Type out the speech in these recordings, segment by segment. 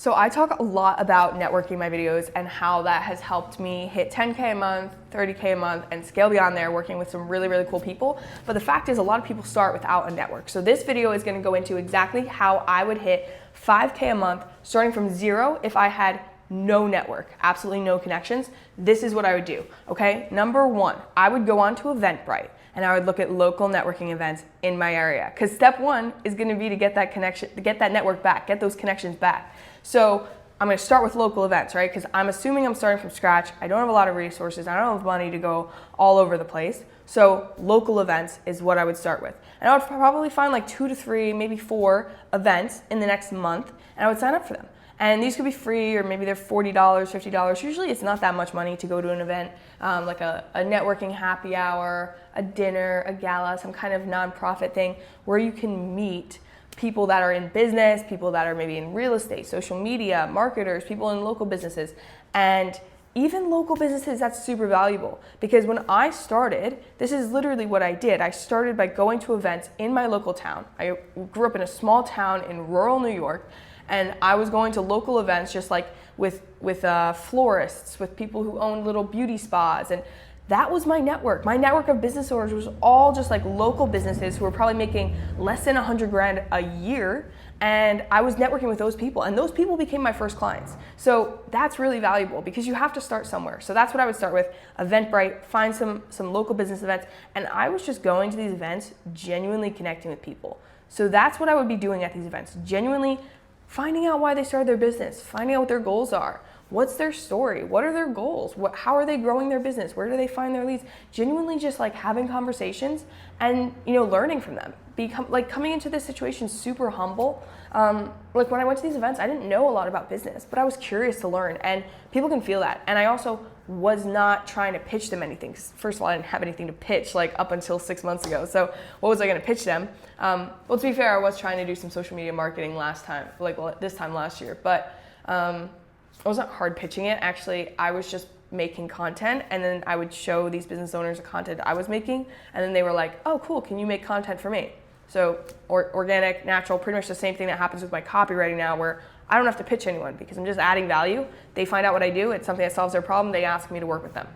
So I talk a lot about networking in my videos and how that has helped me hit 10K a month, 30K a month, and scale beyond there working with some really, really cool people. But the fact is a lot of people start without a network. So this video is gonna go into exactly how I would hit 5K a month starting from zero if I had no network, absolutely no connections. This is what I would do, okay? Number one, I would go on to Eventbrite and I would look at local networking events in my area. Because step one is gonna be to get that connection, to get that network back, get those connections back. So I'm gonna start with local events, right? Because I'm assuming I'm starting from scratch. I don't have a lot of resources. I don't have money to go all over the place. So local events is what I would start with. And I would probably find like 2 to 3, maybe 4 events in the next month, and I would sign up for them. And these could be free, or maybe they're $40, $50. Usually it's not that much money to go to an event, like a networking happy hour, a dinner, a gala, some kind of nonprofit thing where you can meet people that are in business, people that are maybe in real estate, social media, marketers, people in local businesses. And even local businesses, that's super valuable. Because when I started, this is literally what I did. I started by going to events in my local town. I grew up in a small town in rural New York, and I was going to local events just like with florists, with people who own little beauty spas, and that was my network. My network of business owners was all just like local businesses who were probably making less than 100 grand a year. And I was networking with those people, and those people became my first clients. So that's really valuable because you have to start somewhere. So that's what I would start with. Eventbrite, find some local business events. And I was just going to these events, genuinely connecting with people. So that's what I would be doing at these events. Genuinely finding out why they started their business, finding out what their goals are. What's their story? What are their goals? How are they growing their business? Where do they find their leads? Genuinely just like having conversations and, you know, learning from them. Coming into this situation super humble. Like when I went to these events, I didn't know a lot about business, but I was curious to learn, and people can feel that. And I also was not trying to pitch them anything. First of all, I didn't have anything to pitch like up until 6 months ago. So what was I gonna pitch them? Well, to be fair, I was trying to do some social media marketing this time last year, but I wasn't hard pitching it. Actually, I was just making content, and then I would show these business owners the content I was making, and then they were like, oh, cool, can you make content for me? So organic, natural, pretty much the same thing that happens with my copywriting now, where I don't have to pitch anyone because I'm just adding value. They find out what I do. It's something that solves their problem. They ask me to work with them.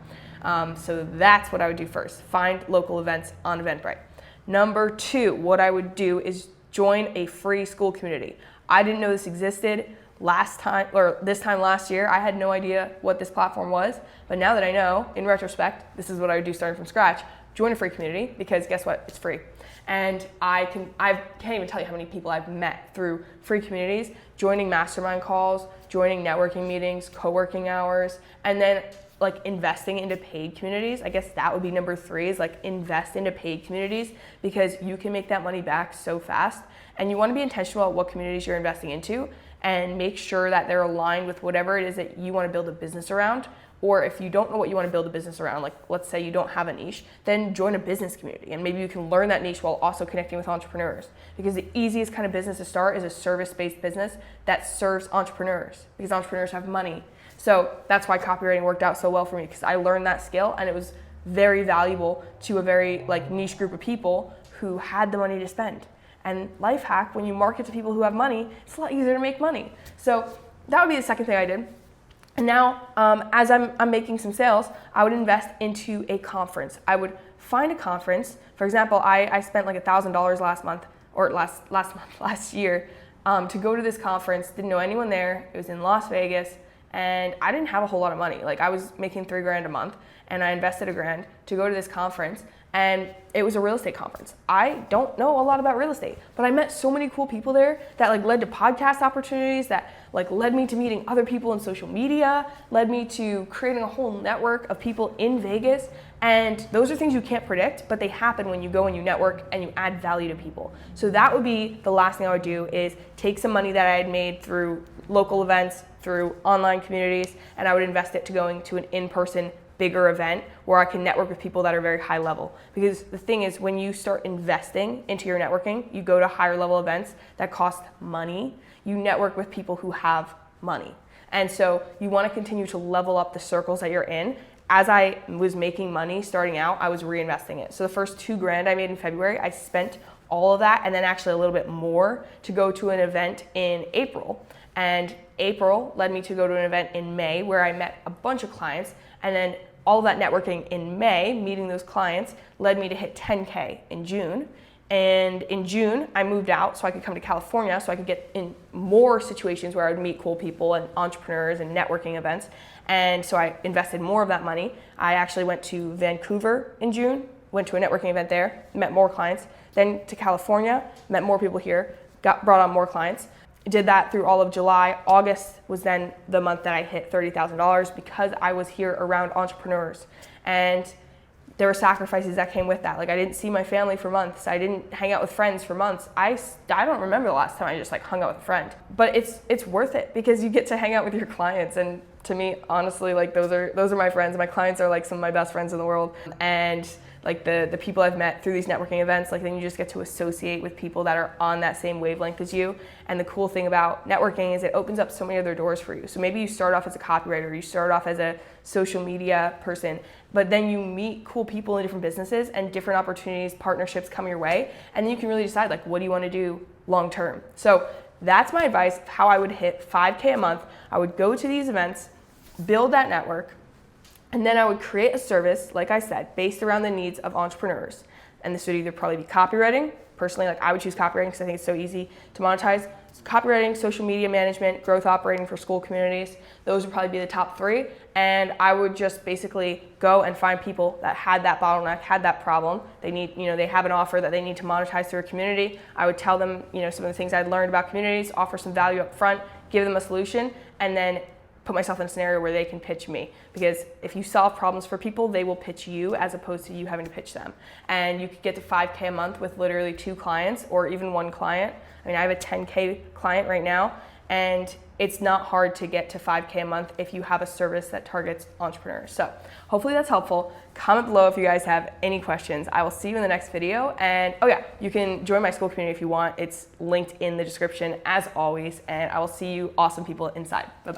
So that's what I would do first. Find local events on Eventbrite. Number 2, what I would do is join a free school community. I didn't know this existed. This time last year, I had no idea what this platform was, but now that I know, in retrospect, this is what I would do starting from scratch. Join a free community, because guess what? It's free. And I can't even tell you how many people I've met through free communities, joining mastermind calls, joining networking meetings, co-working hours, and then like investing into paid communities. I guess that would be number 3, is like invest into paid communities, because you can make that money back so fast. And you want to be intentional about what communities you're investing into, and make sure that they're aligned with whatever it is that you want to build a business around. Or if you don't know what you want to build a business around, like let's say you don't have a niche, then join a business community, and maybe you can learn that niche while also connecting with entrepreneurs. Because the easiest kind of business to start is a service-based business that serves entrepreneurs, because entrepreneurs have money. So that's why copywriting worked out so well for me, because I learned that skill, and it was very valuable to a very like niche group of people who had the money to spend. And life hack, when you market to people who have money, it's a lot easier to make money. So that would be the second thing I did. And now, as I'm making some sales, I would invest into a conference. I would find a conference. For example, I spent like $1,000 last year to go to this conference. Didn't know anyone there. It was in Las Vegas, and I didn't have a whole lot of money. Like I was making $3 grand a month, and I invested $1 grand to go to this conference. And it was a real estate conference. I don't know a lot about real estate, but I met so many cool people there that like led to podcast opportunities, that like led me to meeting other people in social media, led me to creating a whole network of people in Vegas. And those are things you can't predict, but they happen when you go and you network and you add value to people. So that would be the last thing I would do, is take some money that I had made through local events, through online communities, and I would invest it to going to an in-person bigger event where I can network with people that are very high level. Because the thing is, when you start investing into your networking, you go to higher level events that cost money, you network with people who have money. And so you want to continue to level up the circles that you're in. As I was making money starting out, I was reinvesting it. So the first $2 grand I made in February, I spent all of that, and then actually a little bit more to go to an event in April. And April led me to go to an event in May where I met a bunch of clients, and then all that networking in May, meeting those clients, led me to hit 10K in June. And in June, I moved out so I could come to California so I could get in more situations where I would meet cool people and entrepreneurs and networking events. And so I invested more of that money. I actually went to Vancouver in June, went to a networking event there, met more clients. Then to California, met more people here, brought on more clients. Did that through all of July. August was then the month that I hit $30,000 because I was here around entrepreneurs. And there were sacrifices that came with that. Like, I didn't see my family for months. I didn't hang out with friends for months. I don't remember the last time I just like hung out with a friend. But it's worth it because you get to hang out with your clients. And to me, honestly, like those are my friends. My clients are like some of my best friends in the world. And like the people I've met through these networking events, like then you just get to associate with people that are on that same wavelength as you. And the cool thing about networking is it opens up so many other doors for you. So maybe you start off as a copywriter, you start off as a social media person, but then you meet cool people in different businesses and different opportunities, partnerships come your way. And then you can really decide like, what do you want to do long term? So that's my advice of how I would hit 5K a month. I would go to these events, build that network, and then I would create a service, like I said, based around the needs of entrepreneurs. And this would either probably be copywriting. Personally, like I would choose copywriting because I think it's so easy to monetize. Copywriting, social media management, growth operating for school communities. Those would probably be the top 3. And I would just basically go and find people that had that bottleneck, had that problem. They need, they have an offer that they need to monetize through a community. I would tell them, some of the things I'd learned about communities, offer some value up front, give them a solution, and then put myself in a scenario where they can pitch me. Because if you solve problems for people, they will pitch you as opposed to you having to pitch them. And you could get to 5K a month with literally 2 clients or even 1 client. I mean, I have a 10K client right now, and it's not hard to get to 5K a month if you have a service that targets entrepreneurs. So hopefully that's helpful. Comment below if you guys have any questions. I will see you in the next video. And oh yeah, you can join my school community if you want. It's linked in the description as always, and I will see you awesome people inside. Bye-bye.